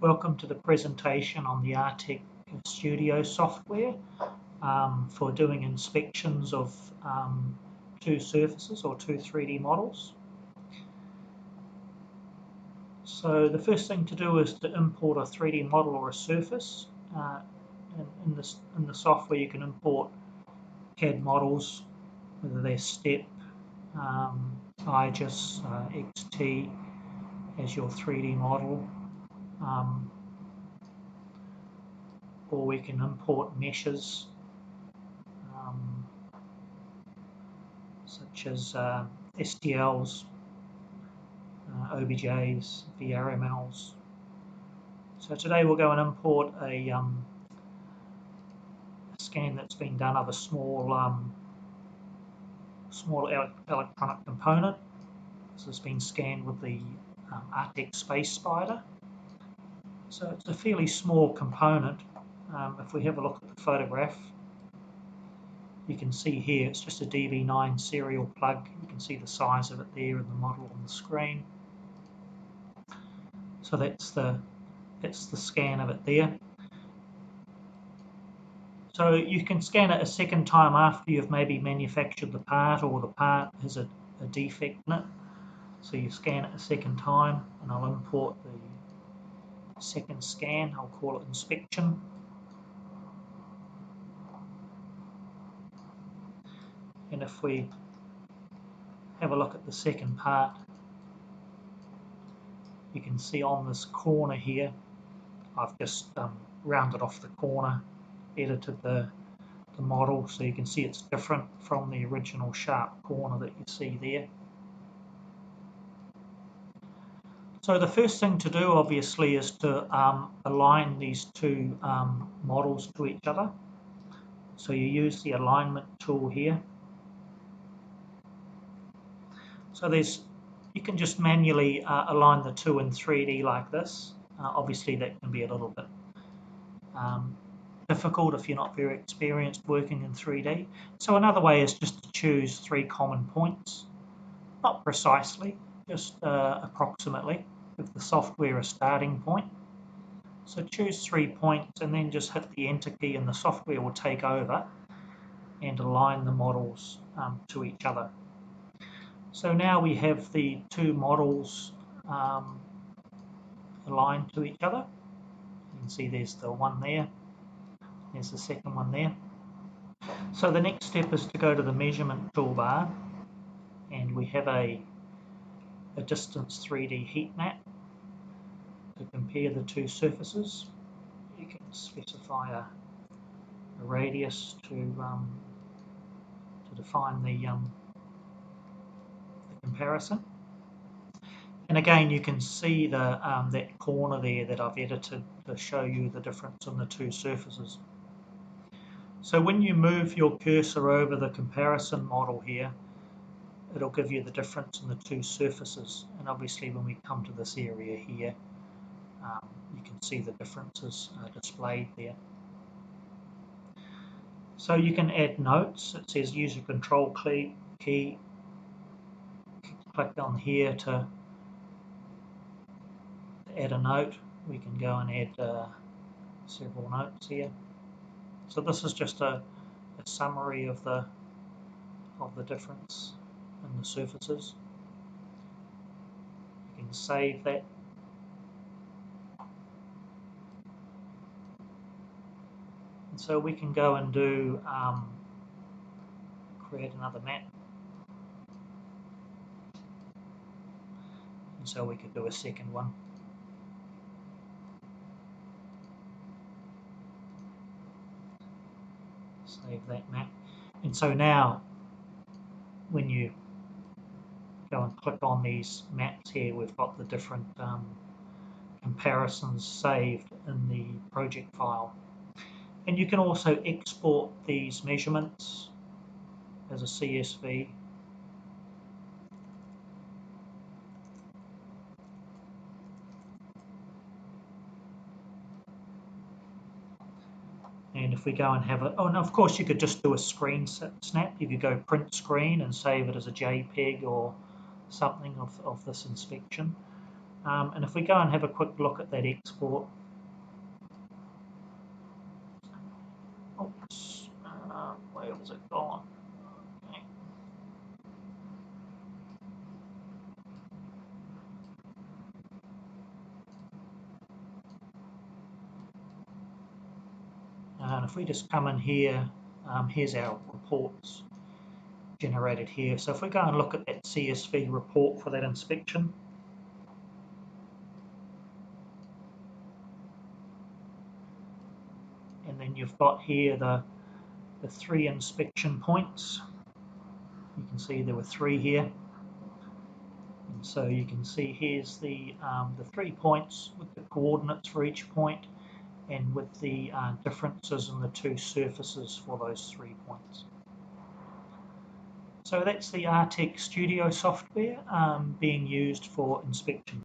Welcome to the presentation on the ARTEC Studio software for doing inspections of two surfaces or two 3D models. So the first thing to do is to import a 3D model or a surface. In the software you can import CAD models, whether they're STEP, IGES, XT as your 3D model. Or we can import meshes such as STLs, OBJs, VRMLs. So today we'll go and import a scan that's been done of a small electronic component. This has been scanned with the ARTEC Space Spider. So it's a fairly small component. If we have a look at the photograph, you can see here it's just a DV9 serial plug. You can see the size of it there in the model on the screen. So that's the scan of it there. So you can scan it a second time after you've maybe manufactured the part, or the part has a defect in it. So you scan it a second time, and I'll import the second scan. I'll call it inspection. And if we have a look at the second part, you can see on this corner here, I've just rounded off the corner, edited the model, so you can see it's different from the original sharp corner that you see there. So the first thing to do obviously is to align these two models to each other. So you use the alignment tool here. So you can just manually align the two in 3D like this. Obviously that can be a little bit difficult if you're not very experienced working in 3D. So another way is just to choose 3 common points, not precisely, just approximately. Give the software a starting point. So choose 3 points and then just hit the enter key, and the software will take over and align the models to each other. So now we have the two models aligned to each other. You can see there's the one there, there's the second one there. So the next step is to go to the measurement toolbar, and we have a distance 3D heat map to compare the two surfaces. You can specify a radius to define the comparison. And again, you can see that corner there that I've edited to show you the difference in the two surfaces. So when you move your cursor over the comparison model here, it'll give you the difference in the two surfaces. And obviously when we come to this area here, you can see the differences displayed there. So you can add notes. It says use your control key. Click on here to add a note. We can go and add several notes here. So this is just a summary of the difference in the surfaces. You can save that. And so we can go and do create another map. And so we could do a second one. Save that map. And so now when you go and click on these maps here, we've got the different comparisons saved in the project file. And you can also export these measurements as a CSV. And if we go and have a, and of course you could just do a screen snap. You could go print screen and save it as a JPEG or something of this inspection. And if we go and have a quick look at that export, oops, where was it gone? Okay. And if we just come in here, here's our reports generated here. So if we go and look at that CSV report for that inspection, and then you've got here the 3 inspection points. You can see there were 3 here. And so you can see here's the 3 points with the coordinates for each point and with the differences in the 2 surfaces for those 3 points. So that's the ARTEC Studio software being used for inspection.